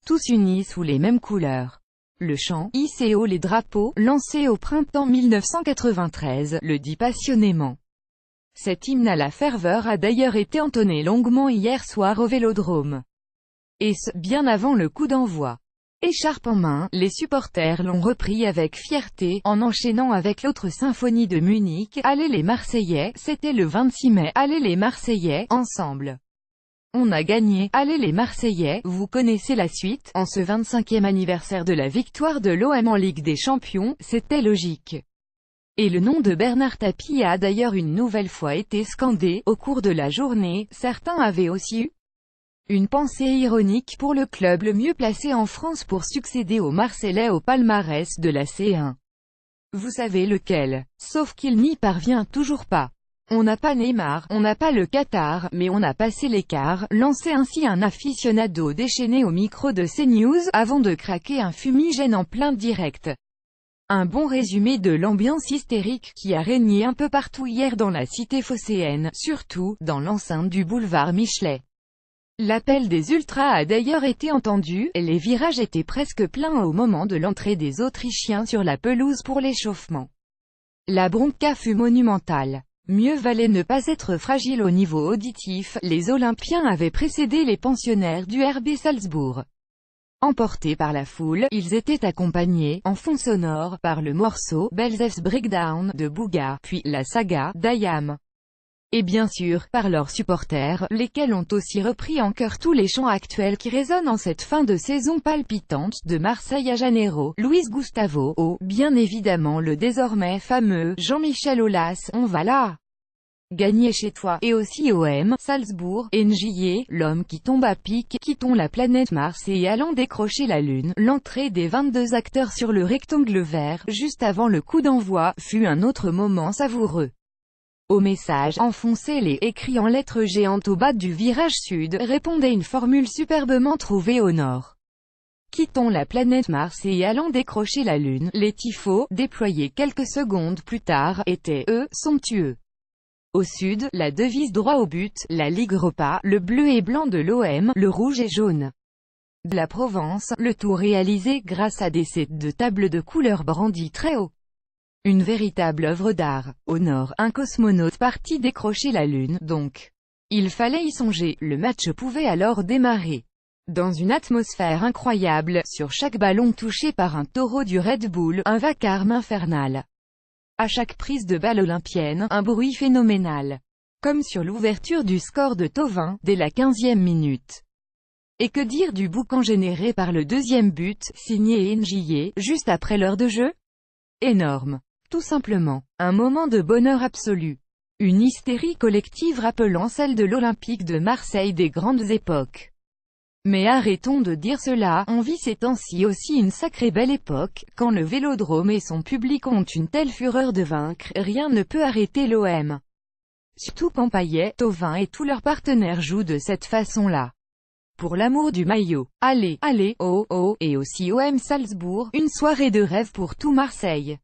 tous unis sous les mêmes couleurs. Le chant, hissé haut les drapeaux, lancé au printemps 1993, le dit passionnément. Cet hymne à la ferveur a d'ailleurs été entonné longuement hier soir au Vélodrome. Et ce, bien avant le coup d'envoi. Écharpe en main, les supporters l'ont repris avec fierté, en enchaînant avec l'autre symphonie de Munich, Allez les Marseillais, c'était le 26 mai, Allez les Marseillais, ensemble. On a gagné, allez les Marseillais, vous connaissez la suite, en ce 25e anniversaire de la victoire de l'OM en Ligue des Champions, c'était logique. Et le nom de Bernard Tapie a d'ailleurs une nouvelle fois été scandé, au cours de la journée. Certains avaient aussi eu une pensée ironique pour le club le mieux placé en France pour succéder aux Marseillais au palmarès de la C1. Vous savez lequel? Sauf qu'il n'y parvient toujours pas. On n'a pas Neymar, on n'a pas le Qatar, mais on a passé l'écart, lançait ainsi un aficionado déchaîné au micro de CNews, avant de craquer un fumigène en plein direct. Un bon résumé de l'ambiance hystérique qui a régné un peu partout hier dans la cité phocéenne, surtout, dans l'enceinte du boulevard Michelet. L'appel des ultras a d'ailleurs été entendu, et les virages étaient presque pleins au moment de l'entrée des Autrichiens sur la pelouse pour l'échauffement. La bronca fut monumentale. Mieux valait ne pas être fragile au niveau auditif, les Olympiens avaient précédé les pensionnaires du RB Salzbourg. Emportés par la foule, ils étaient accompagnés, en fond sonore, par le morceau « Belzef's Breakdown » de Booga, puis la saga d'Ayam. Et bien sûr, par leurs supporters, lesquels ont aussi repris en chœur tous les chants actuels qui résonnent en cette fin de saison palpitante, de Marseille à Janeiro, Luis Gustavo, bien évidemment le désormais fameux Jean-Michel Aulas, on va là gagner chez toi, et aussi OM, Salzbourg, NJA, l'homme qui tombe à pic, quittons la planète Mars et allant décrocher la Lune. L'entrée des 22 acteurs sur le rectangle vert, juste avant le coup d'envoi, fut un autre moment savoureux. Au message, enfoncé les écrits en lettres géantes au bas du virage sud, répondait une formule superbement trouvée au nord. Quittons la planète Mars et allons décrocher la Lune. Les tifos, déployés quelques secondes plus tard, étaient, eux, somptueux. Au sud, la devise droit au but, la Ligue Europa, le bleu et blanc de l'OM, le rouge et jaune de la Provence, le tout réalisé grâce à des sets de tables de couleurs brandies très haut. Une véritable œuvre d'art. Au nord, un cosmonaute parti décrocher la Lune, donc. Il fallait y songer, le match pouvait alors démarrer. Dans une atmosphère incroyable, sur chaque ballon touché par un taureau du Red Bull, un vacarme infernal. À chaque prise de balle olympienne, un bruit phénoménal. Comme sur l'ouverture du score de Thauvin, dès la 15e minute. Et que dire du boucan généré par le deuxième but, signé NJA, juste après l'heure de jeu? Énorme. Tout simplement. Un moment de bonheur absolu. Une hystérie collective rappelant celle de l'Olympique de Marseille des grandes époques. Mais arrêtons de dire cela, on vit ces temps-ci aussi une sacrée belle époque, quand le Vélodrome et son public ont une telle fureur de vaincre, rien ne peut arrêter l'OM. Surtout quand Payet, Thauvin et tous leurs partenaires jouent de cette façon-là. Pour l'amour du maillot. Allez, allez, oh, oh, et aussi OM Salzbourg, une soirée de rêve pour tout Marseille.